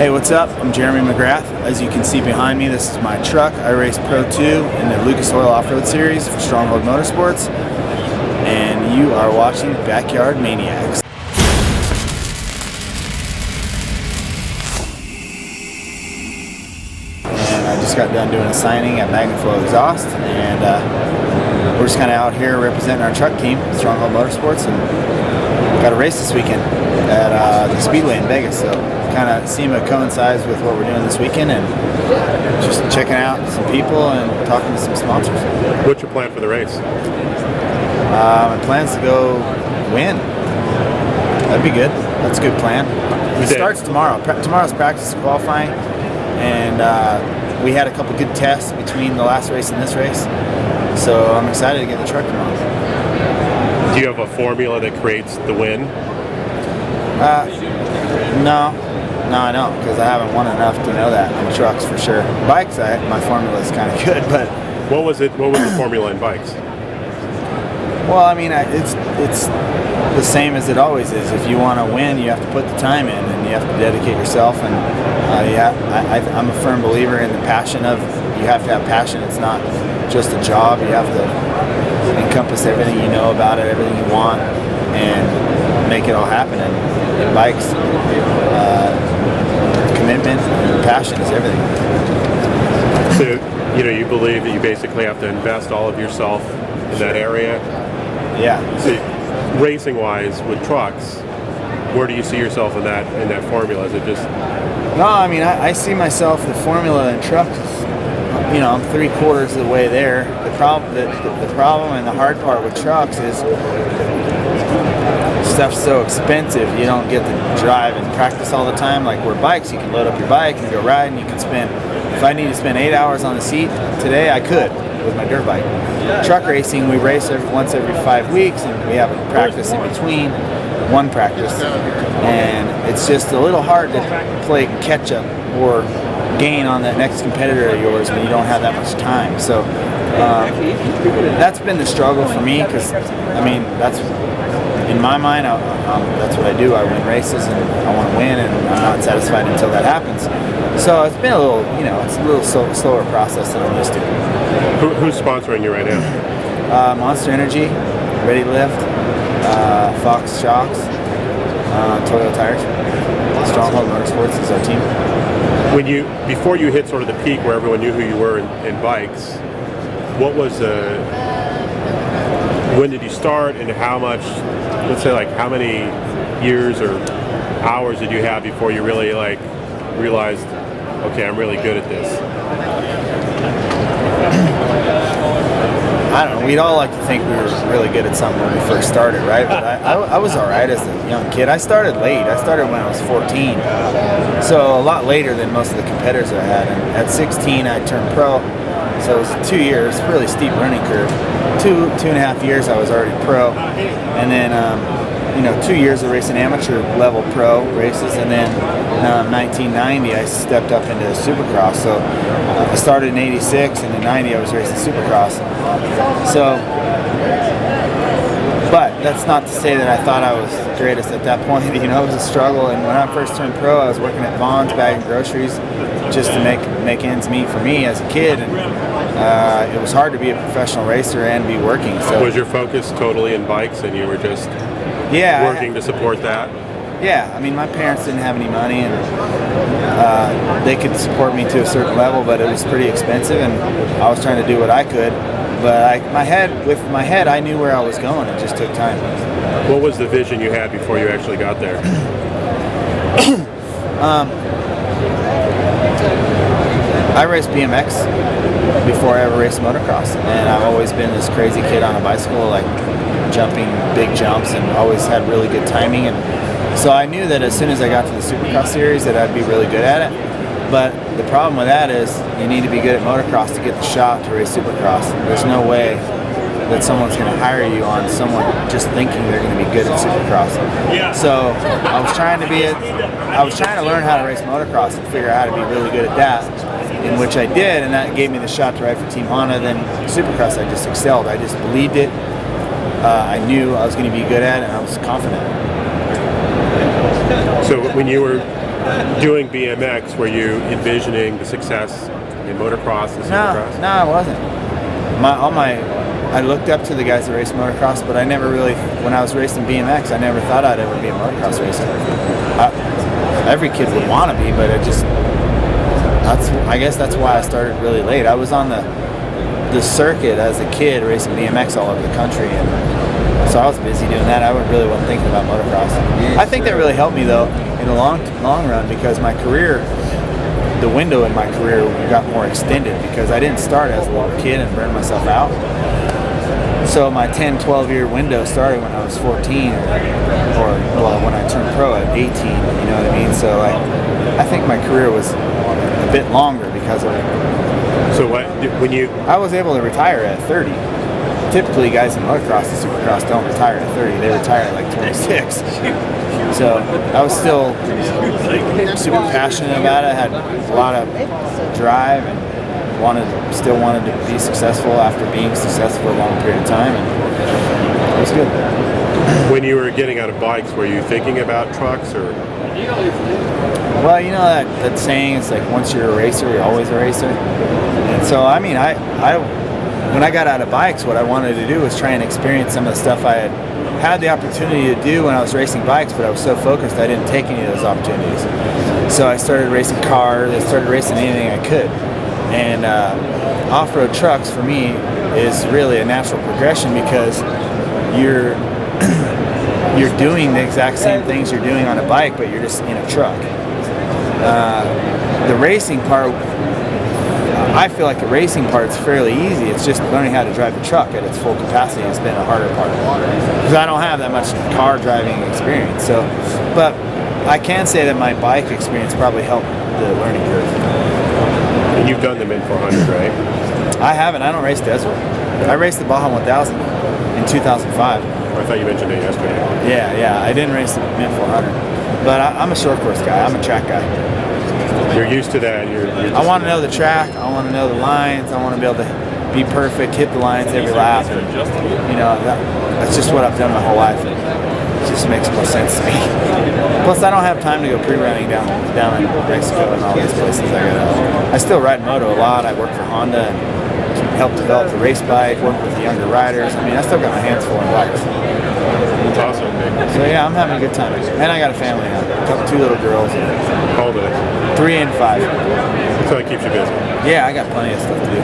Hey, what's up? I'm Jeremy McGrath. As you can see behind me, this is my truck. I race Pro 2 in the Lucas Oil Off-Road Series for Stronghold Motorsports, and you are watching Backyard Maniacs. And I just got done doing a signing at Magnaflow Exhaust, and we're just kind of out here representing our truck team, Stronghold Motorsports, and got a race this weekend at the Speedway in Vegas. So kind of seemed to coincides with what we're doing this weekend, and just checking out some people and talking to some sponsors. What's your plan for the race? My plan's to go win. That'd be good. That's a good plan. It starts tomorrow. Tomorrow's practice qualifying, and we had a couple good tests between the last race and this race, so I'm excited to get the truck tomorrow. Do you have a formula that creates the win? No, I don't, because I haven't won enough to know that in trucks for sure. Bikes, my formula is kind of good, but what was the formula in bikes? Well, I mean, it's the same as it always is. If you want to win, you have to put the time in, and you have to dedicate yourself. And I'm a firm believer in the passion of, you have to have passion. It's not just a job. You have to encompass everything you know about it, everything you want, and make it all happen. And in bikes, commitment and passion is everything. So, you believe that you basically have to invest all of yourself in that area? Yeah. So, racing-wise, with trucks, where do you see yourself in that formula? Is it just? No, I mean, I see myself, the formula in trucks, I'm 3/4 of the way there. The problem and the hard part with trucks is stuff's so expensive. You don't get to drive and practice all the time. Like where bikes, you can load up your bike and go ride, and you can spend, if I need to spend 8 hours on the seat today, I could with my dirt bike. Truck racing, we race once every 5 weeks, and we have a practice in between, one practice, and it's just a little hard to play catch up or gain on that next competitor of yours when you don't have that much time. So that's been the struggle for me, because I mean, that's in my mind, that's what I do. I win races, and I want to win, and I'm not satisfied until that happens. So it's been a little, it's a little slower process than I'm used to. Who's sponsoring you right now? Monster Energy, Ready Lift, Fox Shocks, Toyo Tires. Stronghold Motorsports is our team. Before you hit sort of the peak where everyone knew who you were in bikes, what was when did you start, and how much, let's say, like how many years or hours did you have before you really realized, okay, I'm really good at this? I don't know. We'd all like to think we were really good at something when we first started, right? But I was all right as a young kid. I started late. I started when I was 14, so a lot later than most of the competitors I had. And at 16, I turned pro, so it was 2 years, really steep learning curve. Two and a half years, I was already pro, and then 2 years of racing amateur level pro races, and then 1990 I stepped up into Supercross. So I started in 86, and in 90 I was racing Supercross. So, but that's not to say that I thought I was the greatest at that point. It was a struggle, and when I first turned pro, I was working at Vaughn's bagging groceries just to make ends meet for me as a kid, and it was hard to be a professional racer and be working. So was your focus totally in bikes, and you were just working to support that? Yeah, I mean, my parents didn't have any money, and they could support me to a certain level, but it was pretty expensive, and I was trying to do what I could. But with my head, I knew where I was going. It just took time. What was the vision you had before you actually got there? I raced BMX before I ever raced motocross, and I've always been this crazy kid on a bicycle, like jumping big jumps, and always had really good timing. And so I knew that as soon as I got to the Supercross series that I'd be really good at it. But the problem with that is you need to be good at motocross to get the shot to race Supercross. There's no way that someone's going to hire you on someone just thinking they're going to be good at Supercross. So I was trying to learn how to race motocross and figure out how to be really good at that, in which I did, and that gave me the shot to ride for Team Honda. Then Supercross, I just excelled. I just believed it. I knew I was going to be good at it, and I was confident. So when you were doing BMX, were you envisioning the success in motocross and supercross? No, I wasn't. I looked up to the guys that raced motocross, but I never really, when I was racing BMX, I never thought I'd ever be a motocross racer. Every kid would want to be, but I guess that's why I started really late. I was on the circuit as a kid racing BMX all over the country, and so I was busy doing that. I really wasn't thinking about motocross. I think that really helped me though in the long run, because my career, the window in my career got more extended because I didn't start as a little kid and burn myself out. So my 10, 12 year window started when I was 14 or when I turned pro at 18, you know what I mean? So I think my career was a bit longer because of it. So I was able to retire at 30. Typically guys in motocross and supercross don't retire at 30, they retire at like 26. So I was still super passionate about it, I had a lot of drive and still wanted to be successful after being successful for a long period of time, and it was good. When you were getting out of bikes, were you thinking about trucks or? Well, you know that saying, it's like once you're a racer, you're always a racer. And so I mean, when I got out of bikes, what I wanted to do was try and experience some of the stuff I had the opportunity to do when I was racing bikes, but I was so focused I didn't take any of those opportunities. So I started racing cars, I started racing anything I could. And off-road trucks for me is really a natural progression because you're doing the exact same things you're doing on a bike, but you're just in a truck. The racing part, I feel like the racing part is fairly easy. It's just learning how to drive the truck at its full capacity has been a harder part. Because I don't have that much car driving experience. So, but I can say that my bike experience probably helped the learning curve. And you've done the Mint 400, right? I haven't. I don't race desert. I raced the Baja 1000 in 2005. I thought you mentioned it yesterday. Yeah. I didn't race the Mint 400. But I'm a short course guy. I'm a track guy. You're used to that. I want to know the track. I want to know the lines. I want to be able to be perfect, hit the lines every lap. And, you know, that's just what I've done my whole life. It just makes more sense to me. Plus, I don't have time to go pre-running down in Mexico and all these places. I still ride moto a lot. I work for Honda and help develop the race bike, work with the younger riders. I mean, I still got my hands full on bikes. That's awesome. So yeah, I'm having a good time. And I got a family now. 2 little girls. How old are they? 3 and 5. So it keeps you busy. Yeah, I got plenty of stuff to do.